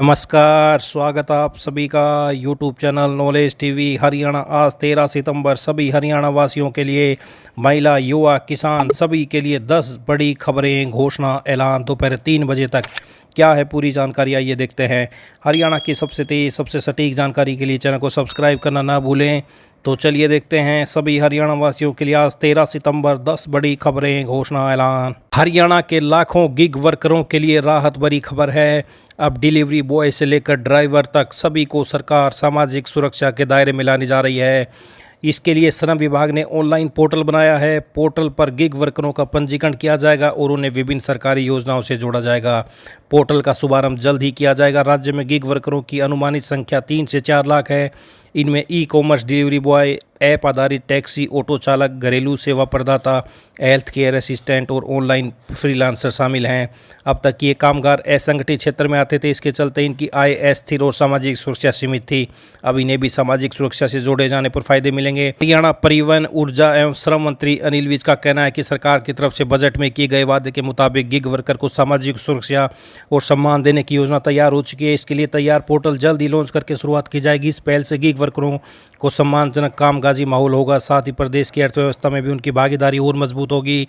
नमस्कार, स्वागत है आप सभी का YouTube channel knowledge TV Haryana. आज 13 सितंबर सभी हरियाणा वासियों के लिए, महिला, युवा, किसान सभी के लिए 10 बड़ी खबरें, घोषणा, ऐलान दोपहर 3 बजे तक। क्या है पूरी जानकारी, आइए देखते हैं। हरियाणा की सबसे तेज़, सबसे सटीक जानकारी के लिए चैनल को सब्सक्राइब करना ना भूलें। तो चलिए देखते हैं सभी हरियाणा वासियों के लिए आज 13 सितंबर 10 बड़ी खबरें, घोषणा, ऐलान। हरियाणा के लाखों गिग वर्करों के लिए राहत भरी खबर है। अब डिलीवरी बॉय से लेकर ड्राइवर तक सभी को सरकार सामाजिक सुरक्षा के दायरे में लाने जा रही है। इसके लिए श्रम विभाग ने ऑनलाइन पोर्टल बनाया है। पोर्टल पर गिग वर्करों का पंजीकरण किया जाएगा और उन्हें विभिन्न सरकारी योजनाओं से जोड़ा जाएगा। पोर्टल का शुभारंभ जल्द ही किया जाएगा। राज्य में गिग वर्करों की अनुमानित संख्या 3 से 4 लाख है। इनमें e commerce delivery boy, app आधारित टैक्सी, ऑटो चालक, घरेलू सेवा प्रदाता, हेल्थ केयर असिस्टेंट और ऑनलाइन फ्रीलांसर शामिल हैं। अब तक ये कामगार असंगठित क्षेत्र में आते थे, इसके चलते इनकी आय अस्थिर और सामाजिक सुरक्षा सीमित थी। अब इन्हें भी सामाजिक सुरक्षा से जोड़े जाने पर फायदे मिलेंगे। हरियाणा परिवहन, ऊर्जा एवं श्रम मंत्री अनिल विज का कहना है कि सरकार की तरफ से बजट में किए गए वादे के मुताबिक गिग वर्कर को सामाजिक सुरक्षा और सम्मान देने की योजना तैयार हो चुकी है। इसके लिए तैयार पोर्टल जल्द ही लॉन्च करके शुरुआत की जाएगी। इस पहल से गिग वर्करों को सम्मानजनक कामकाजी माहौल होगा, साथ ही प्रदेश की अर्थव्यवस्था में भी उनकी भागीदारी और मजबूत होगी।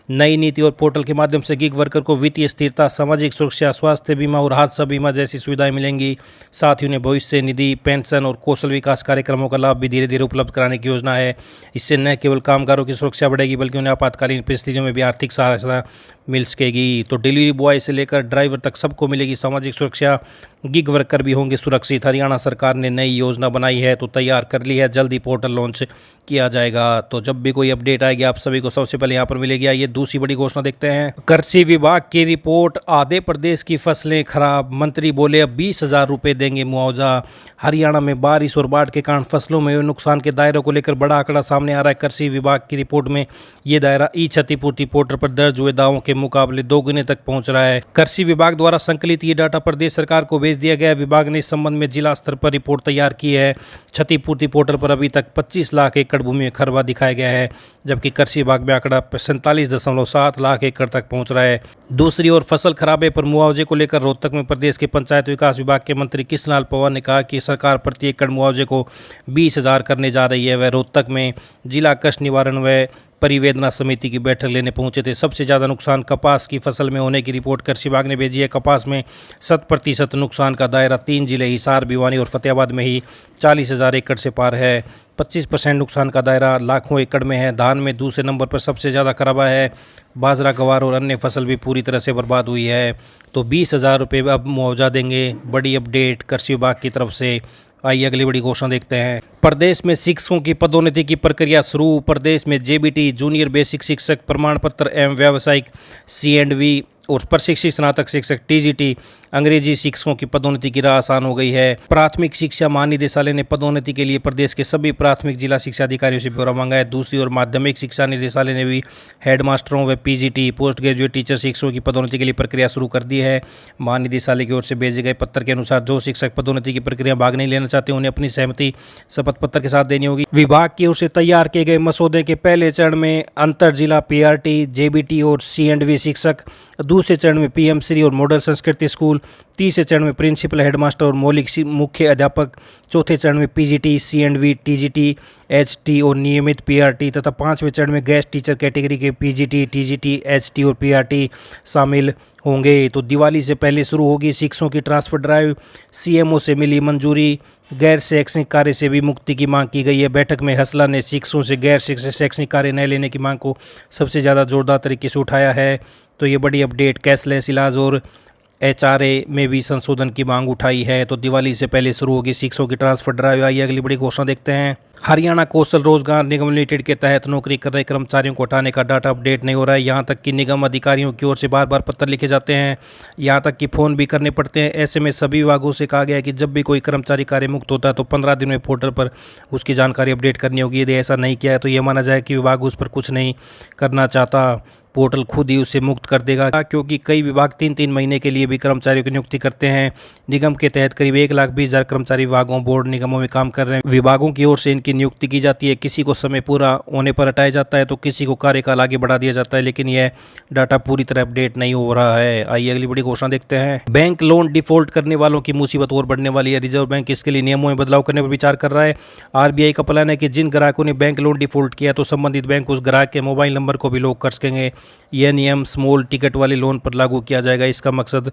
नई नीति और पोर्टल के माध्यम से गिग वर्कर को वित्तीय स्थिरता, सामाजिक सुरक्षा, स्वास्थ्य बीमा और हादसा बीमा जैसी सुविधाएं मिलेंगी। साथ ही उन्हें भविष्य निधि, पेंशन और कौशल विकास कार्यक्रमों का लाभ भी धीरे धीरे उपलब्ध कराने की योजना है। इससे न केवल कामगारों की सुरक्षा बढ़ेगी बल्कि उन्हें आपातकालीन परिस्थितियों में भी आर्थिक सहायता मिल सकेगी। तो डिलीवरी बॉय से लेकर ड्राइवर तक सबको मिलेगी सामाजिक सुरक्षा। गिग वर्कर भी होंगे सुरक्षित। हरियाणा सरकार ने नई योजना बनाई है तो तैयार कर ली है, जल्दी पोर्टल लॉन्च किया जाएगा। तो जब भी कोई अपडेट आएगी आप सभी को सबसे पहले यहाँ पर मिलेगी। आइए दूसरी बड़ी घोषणा देखते हैं। कृषि विभाग की रिपोर्ट, आधे प्रदेश की फसलें खराब, मंत्री बोले अब 20,000 रुपये देंगे मुआवजा। हरियाणा में बारिश और बाढ़ के कारण फसलों में हुए नुकसान के दायरे को लेकर बड़ा आंकड़ा सामने आ रहा है। कृषि विभाग की रिपोर्ट में ये दायरा ई क्षतिपूर्ति पोर्टल पर दर्ज हुए दावों के मुकाबले 2 गुने तक पहुंच रहा है। कृषि विभाग द्वारा संकलित ये डाटा प्रदेश सरकार को भेज दिया गया। विभाग ने इस संबंध में जिला स्तर पर रिपोर्ट तैयार की है। क्षतिपूर्ति पोर्टल पर अभी तक 25 लाख एकड़ भूमि में खरबा दिखाया गया है, जबकि कृषि विभाग में आंकड़ा 47.7 लाख एकड़ तक पहुंच रहा है। दूसरी ओर फसल खराबे पर मुआवजे को लेकर रोहतक में प्रदेश के पंचायत विकास विभाग के मंत्री कृष्णलाल पंवार ने कहा कि सरकार प्रति एकड़ मुआवजे को 20,000 करने जा रही है। वह रोहतक में जिला कष्ट निवारण व परिवेदना समिति की बैठक लेने पहुंचे थे। सबसे ज़्यादा नुकसान कपास की फसल में होने की रिपोर्ट कृषि विभाग ने भेजी है। कपास में 100% नुकसान का दायरा 3 जिले हिसार, भिवानी और फतेहाबाद में ही 40,000 एकड़ से पार है। 25% नुकसान का दायरा लाखों एकड़ में है। धान में दूसरे नंबर पर सबसे ज़्यादा खराबा है। बाजरा, गवार और अन्य फसल भी पूरी तरह से बर्बाद हुई है। तो 20,000 रुपये अब मुआवजा देंगे। बड़ी अपडेट कृषि विभाग की तरफ से। आइए अगली बड़ी घोषणा देखते हैं। प्रदेश में शिक्षकों की पदोन्नति की प्रक्रिया शुरू। प्रदेश में जेबीटी, जूनियर बेसिक शिक्षक प्रमाण पत्र एवं व्यावसायिक CNV और प्रशिक्षित स्नातक शिक्षक TGT अंग्रेजी शिक्षकों की पदोन्नति की राह आसान हो गई है। प्राथमिक शिक्षा महानिदेशालय ने पदोन्नति के लिए प्रदेश के सभी प्राथमिक जिला शिक्षा अधिकारियों से ब्यौरा मांगा है। दूसरी ओर माध्यमिक शिक्षा निदेशालय ने भी हेडमास्टरों व PGT पोस्ट ग्रेजुएट टीचर शिक्षकों की पदोन्नति के लिए प्रक्रिया शुरू कर दी है। महानिदेशालय की ओर से भेजे गए पत्र के अनुसार जो शिक्षक पदोन्नति की प्रक्रिया भाग नहीं लेना चाहते उन्हें अपनी सहमति शपथ पत्र के साथ देनी होगी। विभाग की ओर से तैयार किए गए मसौदे के पहले चरण में अंतर जिला PRT, JBT और C&V शिक्षक, दूसरे चरण में PM श्री और मॉडल संस्कृति स्कूल, तीसरे चरण में प्रिंसिपल, हेडमास्टर और मौलिक मुख्य अध्यापक, चौथे चरण में PGT, CNV, TGT, HT और नियमित PRT तथा पांचवें चरण में गेस्ट टीचर कैटेगरी के PGT, TGT, HT और PRT शामिल होंगे। तो दिवाली से पहले शुरू होगी शिक्षकों की ट्रांसफर ड्राइव। CMO से मिली मंजूरी। गैर शैक्षणिक कार्य से भी मुक्ति की मांग की गई है। बैठक में हसला ने शिक्षकों से गैर शैक्षणिक कार्य न लेने की मांग को सबसे ज़्यादा जोरदार तरीके से उठाया है। तो ये बड़ी अपडेट। कैशलेस इलाज और HRA में भी संशोधन की मांग उठाई है। तो दिवाली से पहले शुरू होगी शिक्षकों की ट्रांसफर ड्राइव। आइए अगली बड़ी घोषणा देखते हैं। हरियाणा कौशल रोजगार निगम लिमिटेड के तहत नौकरी कर रहे कर्मचारियों को हटाने का डाटा अपडेट नहीं हो रहा है। यहाँ तक कि निगम अधिकारियों की ओर से बार बार पत्र लिखे जाते हैं, यहाँ तक कि फ़ोन भी करने पड़ते हैं। ऐसे में सभी विभागों से कहा गया है कि जब भी कोई कर्मचारी कार्य मुक्त होता है तो 15 दिन में पोर्टल पर उसकी जानकारी अपडेट करनी होगी। यदि ऐसा नहीं किया है तो ये माना जाए कि विभाग उस पर कुछ नहीं करना चाहता। पोर्टल खुद ही उसे मुक्त कर देगा, क्योंकि कई विभाग 3-3 महीने के लिए भी कर्मचारियों की नियुक्ति करते हैं। निगम के तहत करीब 1,20,000 कर्मचारी विभागों, बोर्ड, निगमों में काम कर रहे हैं। विभागों की ओर से इनकी नियुक्ति की जाती है। किसी को समय पूरा होने पर हटाया जाता है तो किसी को कार्यकाल आगे बढ़ा दिया जाता है, लेकिन यह डाटा पूरी तरह अपडेट नहीं हो रहा है। आइए अगली बड़ी घोषणा देखते हैं। बैंक लोन डिफॉल्ट करने वालों की मुसीबत और बढ़ने वाली है। रिजर्व बैंक इसके लिए नियमों में बदलाव करने पर विचार कर रहा है। आरबीआई का प्लान है कि जिन ग्राहकों ने बैंक लोन डिफॉल्ट किया तो संबंधित बैंक उस ग्राहक के मोबाइल नंबर को भी लॉक कर सकेंगे। यह नियम स्मॉल टिकट वाले लोन पर लागू किया जाएगा। इसका मकसद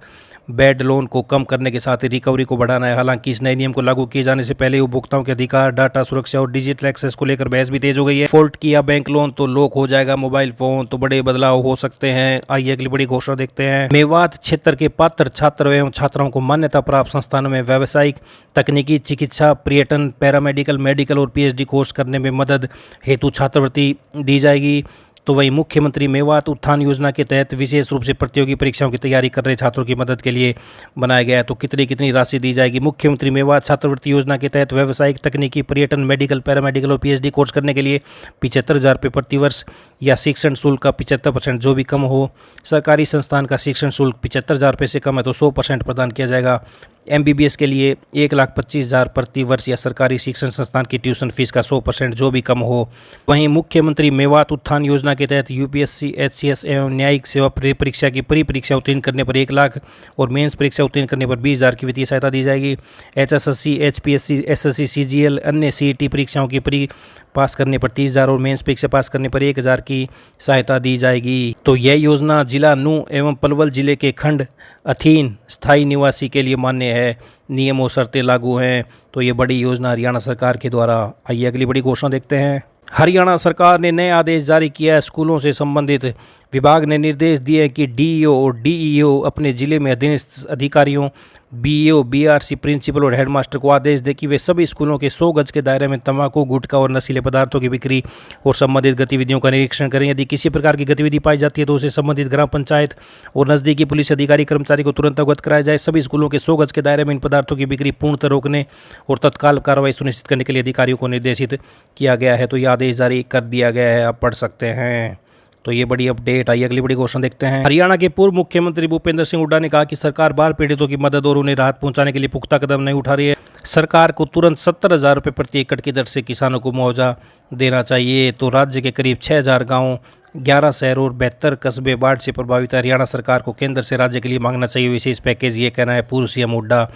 बैड लोन को कम करने के साथ ही रिकवरी को बढ़ाना है। हालांकि इस नए नियम को लागू किए जाने से पहले उपभोक्ताओं के अधिकार, डाटा सुरक्षा और डिजिटल एक्सेस को लेकर बहस भी तेज हो गई है। डिफॉल्ट किया बैंक लोन तो लॉक हो जाएगा मोबाइल फोन, तो बड़े बदलाव हो सकते हैं। आइए अगली बड़ी घोषणा देखते हैं। मेवात क्षेत्र के पात्र छात्र एवं छात्राओं को मान्यता प्राप्त संस्थानों में व्यावसायिक, तकनीकी, चिकित्सा, पर्यटन, पैरामेडिकल, मेडिकल और पीएचडी कोर्स करने में मदद हेतु छात्रवृत्ति दी जाएगी। तो वहीं मुख्यमंत्री मेवात उत्थान योजना के तहत विशेष रूप से प्रतियोगी परीक्षाओं की तैयारी कर रहे छात्रों की मदद के लिए बनाया गया है। तो कितनी राशि दी जाएगी? मुख्यमंत्री मेवात छात्रवृत्ति योजना के तहत व्यावसायिक, तकनीकी, पर्यटन, मेडिकल, पैरामेडिकल और पीएचडी कोर्स करने के लिए 75,000 रुपये प्रतिवर्ष या शिक्षण शुल्क का 75% जो भी कम हो। सरकारी संस्थान का शिक्षण शुल्क 75,000 रुपये से कम है तो 100% प्रदान किया जाएगा। MBBS के लिए 1,25,000 प्रति वर्ष या सरकारी शिक्षण संस्थान की ट्यूशन फीस का 100% जो भी कम हो। वहीं मुख्यमंत्री मेवात उत्थान योजना के तहत UPSC, HCS एवं न्यायिक सेवा परीक्षा की प्री परीक्षा उत्तीर्ण करने पर 1 लाख और मेंस परीक्षा उत्तीर्ण करने पर 20,000 की वित्तीय सहायता दी जाएगी। HSSC, HPSC, SSC, CGL, अन्य CET परीक्षाओं की प्री पास करने पर 30,000 और मेंस परीक्षा पास करने पर 1,000 की सहायता दी जाएगी। तो यह योजना जिला नूंह एवं पलवल जिले के खंड अथीन स्थायी निवासी के लिए मान्य है। नियम और शर्तें लागू हैं। तो ये बड़ी योजना हरियाणा सरकार के द्वारा। आइए अगली बड़ी घोषणा देखते हैं। हरियाणा सरकार ने नए आदेश जारी किया है। स्कूलों से संबंधित विभाग ने निर्देश दिए कि DEO और DEO अपने जिले में अधीनस्थ अधिकारियों, BEO, BRC, प्रिंसिपल और हेडमास्टर को आदेश दे कि वे सभी स्कूलों के 100 गज के दायरे में तंबाकू, गुटखा और नशीले पदार्थों की बिक्री और संबंधित गतिविधियों का निरीक्षण करें। यदि किसी प्रकार की गतिविधि पाई जाती है तो उसे संबंधित ग्राम पंचायत और नजदीकी पुलिस अधिकारी कर्मचारी को तुरंत अवगत कराया जाए। सभी स्कूलों के 100 गज के दायरे में इन पदार्थों की बिक्री पूर्णतः रोकने और तत्काल कार्रवाई सुनिश्चित करने के लिए अधिकारियों को निर्देशित किया गया है। तो यह आदेश जारी कर दिया गया है, आप पढ़ सकते हैं। तो ये बड़ी अपडेट। आइए अगली बड़ी घोषणा देखते हैं। हरियाणा के पूर्व मुख्यमंत्री भूपेंद्र सिंह हुड्डा ने कहा कि सरकार बाढ़ पीड़ितों की मदद और उन्हें राहत पहुंचाने के लिए पुख्ता कदम नहीं उठा रही है। सरकार को तुरंत 70,000 रुपये प्रति एकड़ की दर से किसानों को मुआवजा देना चाहिए। तो राज्य के करीब 6,000 गाँव, 11 शहर और 72 कस्बे बाढ़ से प्रभावित है। हरियाणा सरकार को केंद्र से राज्य के लिए मांगना चाहिए विशेष पैकेज। ये कहना है पूर्व CM हुड्डा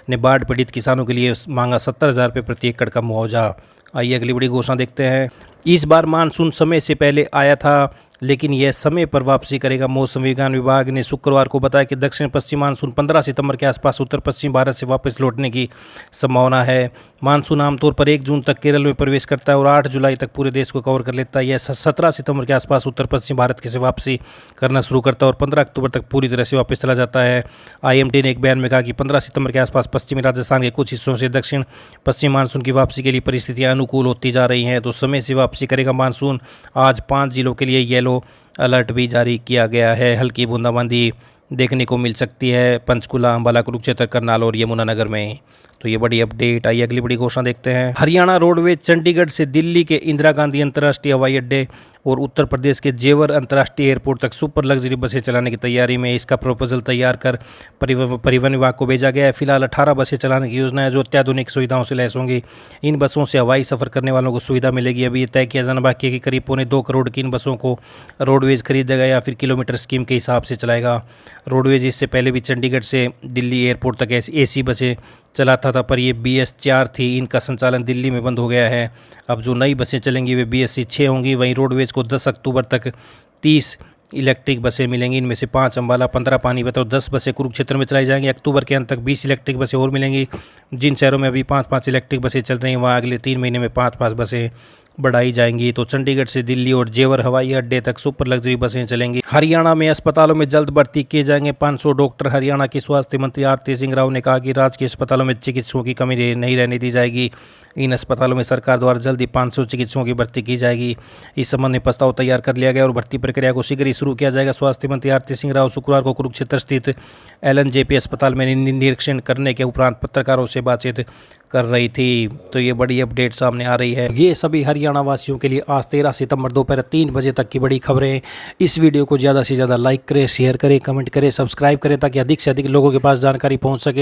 ने बाढ़ पीड़ित किसानों के लिए मांगा 70,000 रुपये प्रति एकड़ का मुआवजा। आइए अगली बड़ी घोषणा देखते हैं। इस बार मानसून समय से पहले आया था, लेकिन यह समय पर वापसी करेगा। मौसम विज्ञान विभाग ने शुक्रवार को बताया कि दक्षिण पश्चिम मानसून 15 सितंबर के आसपास उत्तर पश्चिम भारत से वापस लौटने की संभावना है। मानसून आमतौर पर 1 जून तक केरल में प्रवेश करता है और 8 जुलाई तक पूरे देश को कवर कर लेता है। यह 17 सितंबर के आसपास उत्तर पश्चिम भारत की से वापसी करना शुरू करता है और 15 अक्टूबर तक पूरी तरह से वापस चला जाता है। IMD ने एक बयान में कहा कि 15 सितंबर के आसपास पश्चिमी राजस्थान के कुछ हिस्सों से दक्षिण पश्चिम मानसून की वापसी के लिए परिस्थितियां अनुकूल होती जा रही हैं। तो समय से वापसी करेगा मानसून। आज 5 जिलों के लिए येलो अलर्ट भी जारी किया गया है। हल्की बूंदाबांदी देखने को मिल सकती है पंचकुला, अंबाला, कुरुक्षेत्र, करनाल और यमुनानगर में। तो ये बड़ी अपडेट। आइए अगली बड़ी घोषणा देखते हैं। हरियाणा रोडवेज चंडीगढ़ से दिल्ली के इंदिरा गांधी अंतर्राष्ट्रीय हवाई अड्डे और उत्तर प्रदेश के जेवर अंतर्राष्ट्रीय एयरपोर्ट तक सुपर लग्जरी बसें चलाने की तैयारी में। इसका प्रपोजल तैयार कर परिवहन विभाग को भेजा गया है। फिलहाल 18 बसें चलाने की योजना है जो अत्याधुनिक सुविधाओं से लैस होंगी। इन बसों से हवाई सफ़र करने वालों को सुविधा मिलेगी। अभी ये तय किया जाना बाकी है कि करीब 2.25 करोड़ की इन बसों को रोडवेज खरीदेगा या फिर किलोमीटर स्कीम के हिसाब से चलाएगा। रोडवेज इससे पहले भी चंडीगढ़ से दिल्ली एयरपोर्ट तक AC बसें चलाता था, पर ये BS4 थी। इनका संचालन दिल्ली में बंद हो गया है। अब जो नई बसें चलेंगी वे BSC 6 होंगी। वहीं रोडवेज को 10 अक्टूबर तक 30 इलेक्ट्रिक बसें मिलेंगी। इनमें से 5 अंबाला, 15 पानीपत और 10 बसें कुरुक्षेत्र में चलाई जाएंगी। अक्टूबर के अंत तक 20 इलेक्ट्रिक बसें और मिलेंगी। जिन शहरों में अभी 5-5 इलेक्ट्रिक बसें चल रही हैं वहाँ अगले 3 महीने में 5-5 बसें बढ़ाई जाएंगी। तो चंडीगढ़ से दिल्ली और जेवर हवाई अड्डे तक सुपर लग्जरी बसें चलेंगी। हरियाणा में अस्पतालों में जल्द भर्ती किए जाएंगे 500 डॉक्टर। हरियाणा के स्वास्थ्य मंत्री आरती सिंह राव ने कहा कि राज्य के अस्पतालों में चिकित्सकों की कमी नहीं रहने दी जाएगी। इन अस्पतालों में सरकार द्वारा जल्द ही 500 चिकित्सकों की भर्ती की जाएगी। इस संबंध में प्रस्ताव तैयार कर लिया गया और भर्ती प्रक्रिया को शीघ्र ही शुरू किया जाएगा। स्वास्थ्य मंत्री आरती सिंह राव शुक्रवार को कुरुक्षेत्र स्थित LNJP अस्पताल में निरीक्षण करने के उपरांत पत्रकारों से बातचीत कर रही थी। तो ये बड़ी अपडेट सामने आ रही है। ये सभी हरियाणा वासियों के लिए आज 13 सितंबर दोपहर 3 बजे तक की बड़ी खबरें। इस वीडियो को ज़्यादा से ज़्यादा लाइक करें, शेयर करें, कमेंट करें, सब्सक्राइब करें ताकि अधिक से अधिक लोगों के पास जानकारी पहुंच सके।